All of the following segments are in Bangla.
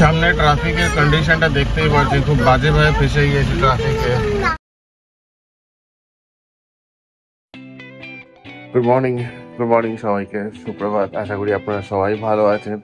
সামনে ট্রাফিকের কন্ডিশনটা দেখতেই পাচ্ছি, খুব বাজেভাবে ফেসে গিয়েছে ট্রাফিকে। গুড মর্নিং সবাইকে, সুপ্রভাত। আশা করি আপনারা সবাই ভালো আছেন।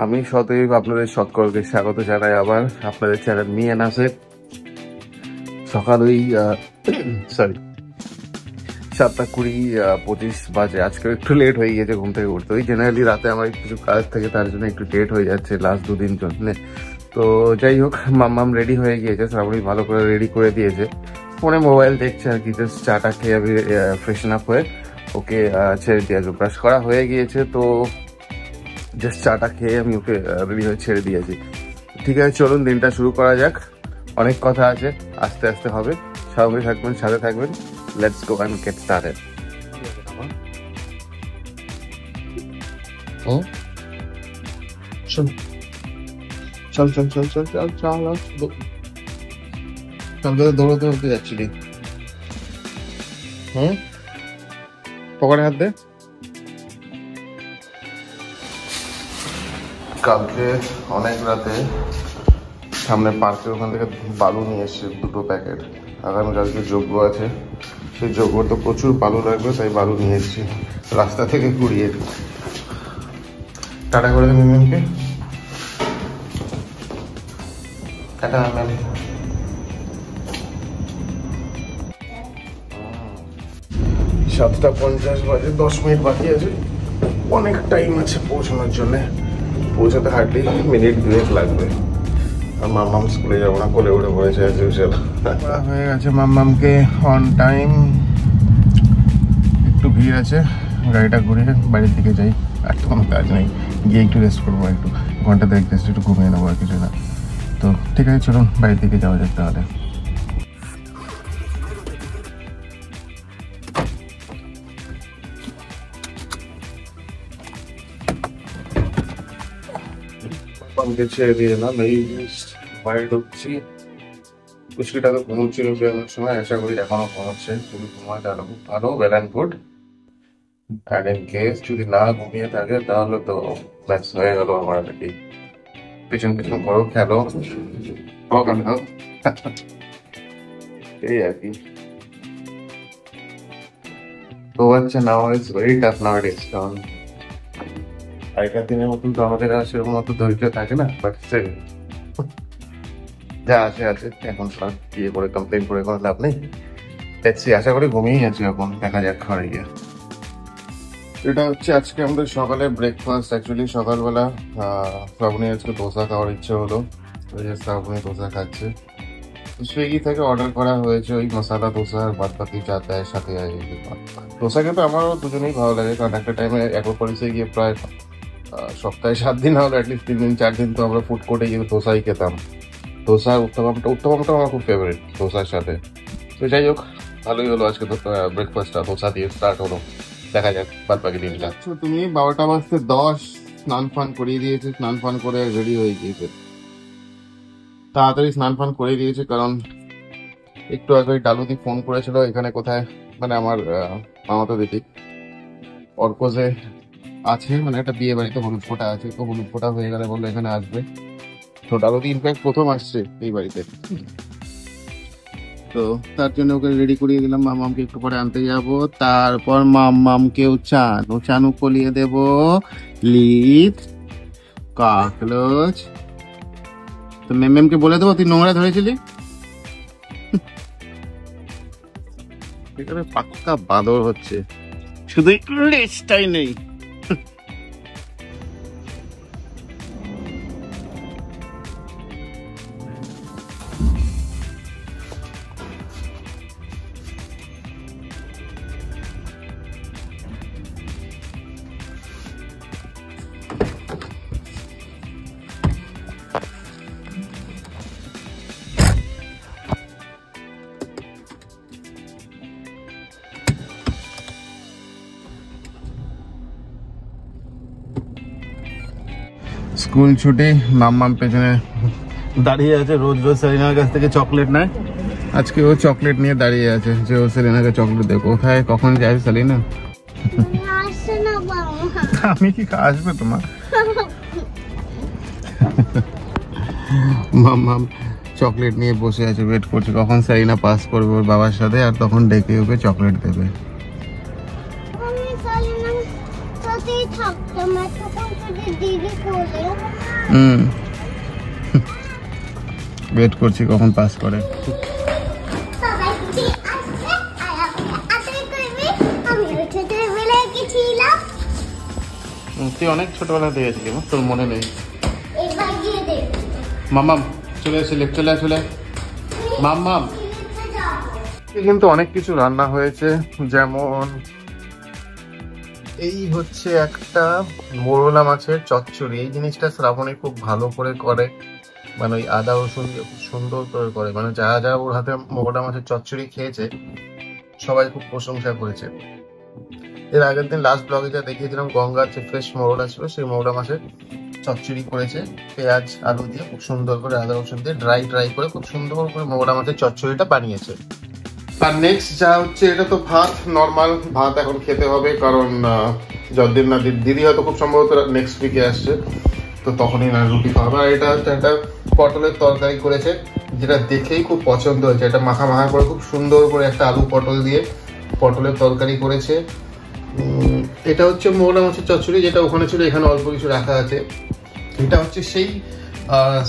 আমি সতৈব আপনাদের সকলকে স্বাগত জানাই আবার আপনাদের চ্যানেল মি এন্ড আসে। সকাল ওই 7:20 বাজে। আজকে একটু লেট হয়ে গিয়েছে ঘুম থেকে উঠতে। ওই জেনারেলি রাতে আমার কিছু কাজ থাকে, তার জন্য একটু লেট হয়ে যাচ্ছে লাস্ট দুদিন জন্য। তো যাই হোক, মাম্মাম রেডি হয়ে গিয়েছে, শ্রাবণী ভালো করে রেডি করে দিয়েছে। ফোনে মোবাইল দেখছে আর কি। জাস্ট চাটা খেয়ে আমি ফ্রেশন আপ হয়ে ওকে ছেড়ে দিয়েছে। ব্রাশ করা হয়ে গিয়েছে, তো জাস্ট চাটা খেয়ে আমি ওকে রেডি হয়ে ছেড়ে দিয়েছি। ঠিক আছে, চলুন দিনটা শুরু করা যাক। অনেক কথা আছে, আস্তে আস্তে হবে। সঙ্গে থাকবেন, সাথে থাকবেন। Let's go and get started. চল চল চল চল চল চল চল, দৌড়তে দৌড়তে যাচ্ছিলি। পকেটে হাত দে। কালকে অনেক রাতে সামনে পার্কের ওখান থেকে বালু নিয়ে এসছে 2 প্যাকেট। আগামীকালকে যজ্ঞ আছে, সেই যজ্ঞ তো প্রচুর বালু লাগবে, তাই বালু নিয়ে এসছি রাস্তা থেকে কুড়িয়ে। টাটা করে দেবেন ম্যামকে, টাটা ম্যাম। 7:50 বাজে, 10 মিনিট বাকি আছে। অনেক টাইম আছে পৌঁছানোর জন্য। পৌঁছাতে হার্ডলি মিনিট 2 লাগবে। আর মাম্মাম স্কুলে যাবো না, কোলে উঠে পড়েছে অ্যাজ ইউজুয়াল। হয়ে গেছে মাম্মামকে অন টাইম। একটু ভিড় আছে, গাড়িটা ঘুরিয়ে বাড়ির দিকে যাই। আর তো কোনো কাজ নেই, গিয়ে একটু রেস্ট করবো, একটু ঘন্টা দেখ রেস্ট, একটু ঘুমিয়ে নেবো, আর কিছু না। তো ঠিক আছে, চলুন বাড়ির দিকে যাওয়া যাক তাহলে। পাম্পকে ছেড়ে দিয়ে এলাম, এই বাইরে ঢুকছি। পুষ্কিটা তো ঘুমোচ্ছিল বেরোনোর সময়, আশা করি এখনো ঘুমোচ্ছে। যদি ঘুমায় তাহলে খুব ভালো, well and good. And in case যদি না ঘুমিয়ে থাকে তাহলে তো ব্যাস হয়ে গেল আমার আর কি। পিছন পিছন করো, খেলো, এই আর কি। তো আচ্ছা, নাও ইটস ভেরি টাফ নাওয়াডেজ, কারণ আগেকার দিনের মতন তো আমাদের আর সেরকম অত ধৈর্য থাকে না। বাট যা আছে আছে, এখন সব ইয়ে করে কমপ্লেন করে কোনো লাভ নেই। দেখছি, আশা করি ঘুমিয়েই আছি এখন, দেখা যাক ঘরে গিয়ে। এটা হচ্ছে আজকে আমাদের সকালে ব্রেকফাস্ট। অ্যাকচুয়ালি সকালবেলা শ্রাবণী আজকে ধোসা খাওয়ার ইচ্ছে হলো, ওই যে শ্রাবণী ধোসা খাচ্ছে। সুইগি থেকে অর্ডার করা হয়েছে ওই মশলা ধোসা, আর বাদ বাকি যা দেয় সাথে। ধোসা খেতে আমারও দুজনেই ভালো লাগে, কারণ একটা টাইমে অ্যাক্রোপলিসে গিয়ে প্রায় সপ্তাহে 7 দিন হলো, অ্যাটলিস্ট 3 দিন 4 দিন তো আমরা ফুড কোর্টে গিয়ে ধোসাই খেতাম। ধোসা উত্তমটা আমার খুব ফেভারিট ধোসার সাথে। তো যাই হোক, ভালোই হলো আজকে তো ব্রেকফাস্টটা ধোসা দিয়ে স্টার্ট হলো। দেখা যাক বাদ বাকি দিনটা। তুমি 12:10 স্নান ফান করিয়ে দিয়েছে, স্নান ফান করে রেডি হয়ে গিয়েছে। তাড়াতাড়ি স্নান ফান করে দিয়েছে, কারণ একটু আগে ডালুদি ফোন করেছিল এখানে কোথায়, মানে আমার মামাতো দিদি অর্কজে আছে, মানে একটা বিয়ে বাড়িতে হলুদ ফোঁটা আছে। তো হলুদ ফোঁটা হয়ে গেলে বললো এখানে আসবে। তো ডালুদি ইনফ্যাক্ট প্রথম আসছে এই বাড়িতে, তো তার জন্য ওকে রেডি করিয়ে দিলাম। মামামকে একটু পরে আনতে যাব, তারপর মামামকেও চানু কলিয়ে দেব। লিপ কাকলোচ তো মেমকে বলে দেবো তুই নোংরা ধরেছিলি। এখানে পাক্কা বাদর হচ্ছে, শুধু লেজটাই নেই। স্কুল ছুটি, মাম্মাম পেছনে দাঁড়িয়ে আছে। রোজ রোজ সেলিনার কাছ থেকে চকলেট নেয়, আজকে ও চকলেট নিয়ে দাঁড়িয়ে আছে যে ও সেলিনাকে চকলেট দেবে। কোথায় কখন যায় সেলিনা? আমি কি আসবে তোমার? মাম্মাম চকলেট নিয়ে বসে আছে, ওয়েট করছে কখন সারিনা পাস করবে ওর বাবার সাথে, আর তখন ডেকে ওকে চকলেট দেবে। ওয়েট করছি কখন পাস করে। তুই অনেক ছোটবেলা দিয়েছিলি, তোর মনে নেই। মাম্মাম চলে আসে, চলে চলে মাম্মাম। কিন্তু অনেক কিছু রান্না হয়েছে, যেমন এই হচ্ছে একটা মোরলা মাছের চচ্চড়ি। এই জিনিসটা শ্রাবণী খুব ভালো করে করে, মানে ওই আদা রসুন দিয়ে খুব সুন্দর করে করে, মানে যারা যারা ওর হাতে মোরলা মাছের চচ্চড়ি খেয়েছে সবাই খুব প্রশংসা করেছে। এর আগের দিন লাস্ট ব্লগে যা দেখিয়েছিলাম গঙ্গার যে ফ্রেশ মোরলা ছিল, সেই মোরলা মাছের চচ্চড়ি করেছে পেঁয়াজ আলু দিয়ে, খুব সুন্দর করে আদা রসুন দিয়ে ড্রাই করে খুব সুন্দর করে মোরলা মাছের চচ্চড়িটা বানিয়েছে। আর নেক্সট যা হচ্ছে, এটা তো ভাত, নর্মাল ভাত এখন খেতে হবে, কারণ যতদিন না দিদি হয়তো খুব সম্ভবত নেক্সট উইকে আসছে, তো তখনই না রুটি খাওয়া। আর এটা হচ্ছে একটা পটলের তরকারি করেছে, যেটা দেখেই খুব পছন্দ হয়েছে। এটা মাখা মাখা করে খুব সুন্দর করে একটা আলু পটল দিয়ে পটলের তরকারি করেছে। এটা হচ্ছে মোরলা মাছের চচ্চড়ি, যেটা ওখানে ছিল, এখানে অল্প কিছু রাখা আছে। এটা হচ্ছে সেই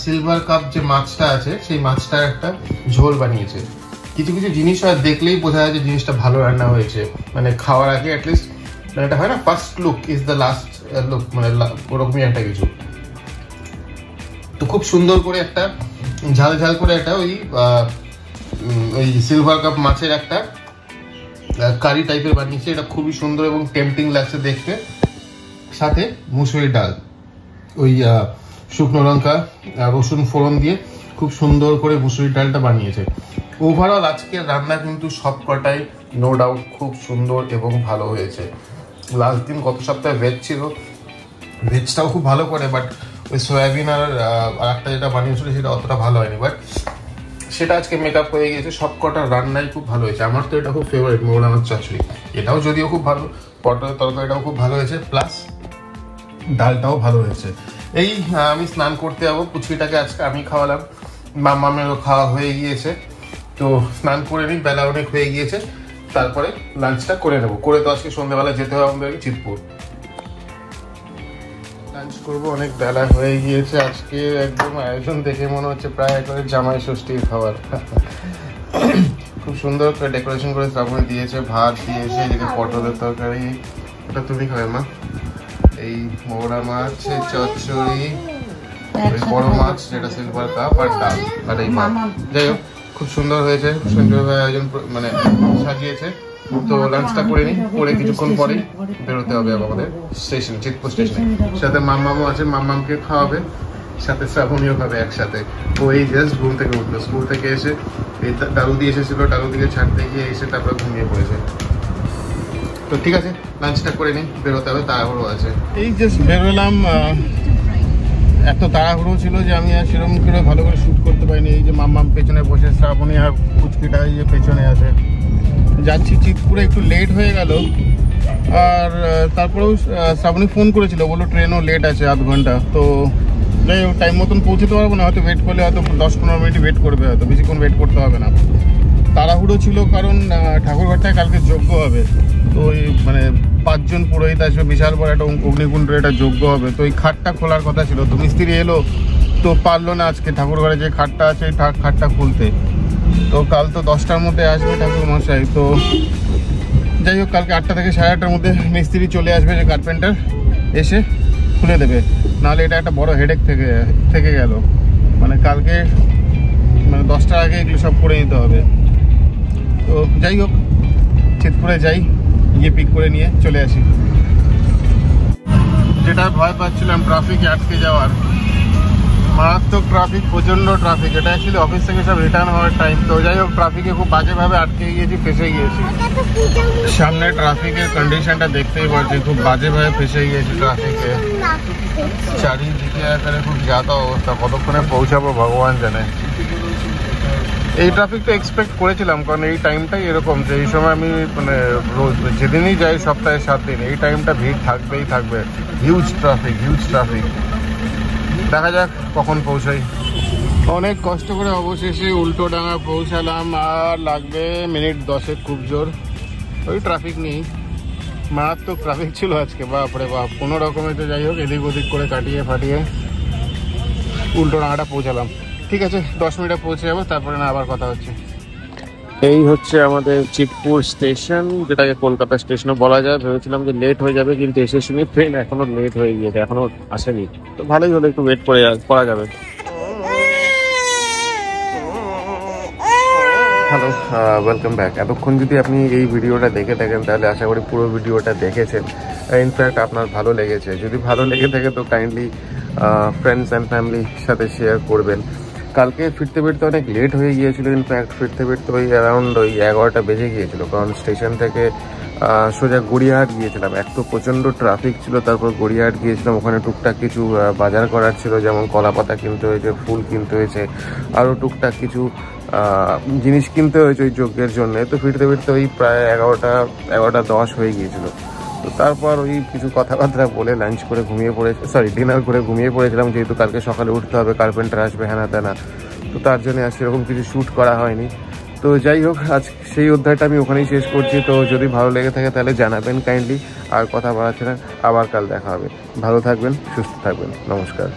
সিলভার কাপ যে মাছটা আছে, সেই মাছটার একটা ঝোল বানিয়েছে। কিছু কিছু জিনিস আর দেখলেই বোঝা যায় যে জিনিসটা ভালো রান্না হয়েছে, মানে খাওয়ার আগে অ্যাটলিস্ট, মানে এটা হয় না first look is the last look, মানে ওরকমই একটা কিছু। তো খুব সুন্দর করে একটা ঝাল ঝাল করে একটা ওই সিলভার কাপ মাছের একটা কারি টাইপের বানিয়েছে। এটা খুবই সুন্দর এবং টেম্পটিং লাগছে দেখতে। সাথে মুসুরির ডাল, ওই শুকনো লঙ্কা রসুন ফোড়ন দিয়ে খুব সুন্দর করে মুসুরির ডালটা বানিয়েছে। ওভারঅল আজকের রান্না কিন্তু সবকটাই নো ডাউট খুব সুন্দর এবং ভালো হয়েছে। লাস্ট দিন গত সপ্তাহে ভেজ ছিল, ভেজটাও খুব ভালো করে, বাট ওই সয়াবিন আর একটা যেটা বানিয়েছিল সেটা অতটা ভালো হয়নি, বাট সেটা আজকে মেকআপ হয়ে গিয়েছে। সবকটা রান্নাই খুব ভালো হয়েছে। আমার তো এটা খুব ফেভারিট মোরলা মাছের চচ্চড়ি, এটাও যদিও খুব ভালো, পটলের তরকারিটাও খুব ভালো হয়েছে, প্লাস ডালটাও ভালো হয়েছে। এই আমি স্নান করতে যাবো, পুচকিটাকে আজকে আমি খাওয়ালাম, মাম্মামেরও খাওয়া হয়ে গিয়েছে, তো স্নান করে নিই, বেলা অনেক হয়ে গিয়েছে, তারপরে লাঞ্চটা করে নেবো। করে তো আজকে সন্ধ্যাবেলা যেতে হবে আমাদেরকে চিতপুর, লাঞ্চ করবো। অনেক বেলা হয়ে গিয়েছে, আজকে একদম আয়োজন দেখে মনে হচ্ছে প্রায় একবারে জামাই ষষ্ঠীর খাবার। খুব সুন্দর করে ডেকোরেশন করে শ্রাবণী দিয়েছে, ভাত দিয়েছে, এদিকে পটলের তরকারি, ওটা তুমি খাবে মা, এই মোরলা মাছের চচ্চড়ি, বড় মাছ যেটা সিলভার কাপ, আর ডাল, আর এই ভাত। যাই হোক খুব সুন্দর হয়েছে, সুন্দরভাবে আয়োজন মানে সাজিয়েছে। তো লাঞ্চটা করে নিই, করে কিছুক্ষণ পরেই বেরোতে হবে আমাদের স্টেশন, চিতপুর স্টেশনে। সাথে মাম্মামও আছে, মাম্মামকে খাওয়াবে, সাথে শ্রাবণীও খাবে একসাথে। ও এই জাস্ট ঘুম থেকে উঠলো, স্কুল থেকে এসে এই ডালু দিয়ে এসেছিল, ডালু দিকে ছাড়তে গিয়ে এসে তারপরে ঘুমিয়ে পড়েছে। তো ঠিক আছে, লাঞ্চটা করে নিই, বেরোতে হবে, তাড়াহুড়ো আছে। এই জাস্ট বেরোলাম, এত তাড়াহুড়ো ছিল যে আমি আর সেরকম করে ভালো করে শ্যুট করতে পারিনি। এই যে মাম্মাম পেছনে বসে, শ্রাবণী আর পুচকিটা এই যে পেছনে আছে। যাচ্ছি চিতপুরে, একটু লেট হয়ে গেল, আর তারপরেও শ্রাবণী ফোন করেছিল, বললো ট্রেনও লেট আছে আধ ঘন্টা। তো যাই হোক টাইম মতন পৌঁছতে পারবো না, হয়তো ওয়েট করলে হয়তো 10-15 মিনিট ওয়েট করবে, হয়তো বেশিক্ষণ ওয়েট করতে হবে না। তাড়াহুড়ো ছিল কারণ ঠাকুরঘরটায় কালকে যজ্ঞ হবে, তো ওই মানে 5 জন পুরোহিত আসবে, বিশাল বড় একটা অগ্নিকুণ্ডে এটা যজ্ঞ হবে। তো এই খাটটা খোলার কথা ছিল, তো মিস্ত্রি এলো, তো পারলো না আজকে ঠাকুরঘরে যে খাটটা আছে খাটটা খুলতে। তো কাল তো 10টার মধ্যে আসবে ঠাকুর মশাই। তো যাই হোক কালকে 8টা থেকে 8:30টার মধ্যে মিস্ত্রি চলে আসবে, যে কার্পেন্টার এসে খুলে দেবে, নাহলে এটা একটা বড় হেডেক থেকে গেল। মানে কালকে মানে 10টার আগে এগুলো সব করে নিতে হবে। তো যাই হোক চিতপুরে যাই, গিয়ে পিক করে নিয়ে চলে আসি। যেটা ভয় পাচ্ছিলাম ট্রাফিকে আটকে যাওয়ার, মারাত্মক ট্রাফিক, প্রচণ্ড ট্রাফিক। এটা অ্যাকচুয়ালি অফিস থেকে সব রিটার্ন হওয়ার টাইম। তো যাই হোক ট্রাফিকে খুব বাজেভাবে আটকে গিয়েছি, ফেসে গিয়েছি। সামনে ট্রাফিকের কন্ডিশনটা দেখতেই পাচ্ছি, খুব বাজেভাবে ফেসে গিয়েছি ট্রাফিকে। চারিদিকে এখানে খুব যাতা অবস্থা, কতক্ষণে পৌঁছাবো ভগবান জানে। এই ট্রাফিকটা এক্সপেক্ট করেছিলাম, কারণ এই টাইমটাই এরকম যে এই সময় আমি মানে রোজ যেদিনই যাই সপ্তাহে 7 দিন এই টাইমটা ভিড় থাকবেই থাকবে। Huge traffic. দেখা যাক কখন পৌঁছাই। অনেক কষ্ট করে অবশেষে উল্টোডাঙা পৌঁছালাম, আর লাগবে মিনিট 10 খুব জোর। ওই ট্রাফিক নেই, মারাত্মক ট্রাফিক ছিল আজকে, বাপরে বাপ। কোনো রকমে তো যাই হোক এদিক ওদিক করে কাটিয়ে ফাটিয়ে উল্টোডাঙাটা পৌঁছালাম। ঠিক আছে, 10 মিনিটে পৌঁছে যাবো, তারপরে না আবার কথা হচ্ছে। এই হচ্ছে আমাদের চিতপুর স্টেশন, যেটাকে কলকাতা স্টেশনও বলা যায়। ভেবেছিলাম যে লেট হয়ে যাবে, কিন্তু এসে শুনি ট্রেন এখনো লেট হয়ে গিয়েছে, এখনো আসেনি। তো ভালোই হলো, একটু ওয়েট করা যাবে। Hello, welcome back. এতক্ষণ যদি আপনি এই ভিডিওটা দেখে থাকেন তাহলে আশা করি পুরো ভিডিওটা দেখেছেন। ইনফ্যাক্ট আপনার ভালো লেগেছে। যদি ভালো লেগে থাকে তো কাইন্ডলি ফ্রেন্ডস অ্যান্ড ফ্যামিলির সাথে শেয়ার করবেন। কালকে ফিরতে ফিরতে অনেক লেট হয়ে গিয়েছিল। ইনফ্যাক্ট ফিরতে ফিরতে ওই অ্যারাউন্ড ওই 11টা বেজে গিয়েছিল, কারণ স্টেশন থেকে সোজা গড়িয়াহাট গিয়েছিলাম। এক তো প্রচণ্ড ট্রাফিক ছিল, তারপর গড়িয়াহাট গিয়েছিলাম। ওখানে টুকটাক কিছু বাজার করার ছিল, যেমন কলা পাতা কিনতে হয়েছে, ফুল কিনতে হয়েছে, আরও টুকটাক কিছু জিনিস কিনতে হয়েছে ওই যজ্ঞের জন্য। তো ফিরতে ফিরতে ওই প্রায় 11টা 10 হয়ে গিয়েছিল। তো তারপর ওই কিছু কথাবার্তা বলে লাঞ্চ করে ডিনার করে ঘুমিয়ে পড়েছিলাম, যেহেতু কালকে সকালে উঠতে হবে, কার্পেন্টার আসবে, হ্যানা ত্যানা। তো তার জন্য আর সেরকম কিছু শ্যুট করা হয়নি। তো যাই হোক, আজ সেই অধ্যায়টা আমি ওখানেই শেষ করছি। তো যদি ভালো লেগে থাকে তাহলে জানাবেন কাইন্ডলি। আর কথা বাড়াচ্ছে না, আবার কাল দেখা হবে। ভালো থাকবেন, সুস্থ থাকবেন, নমস্কার।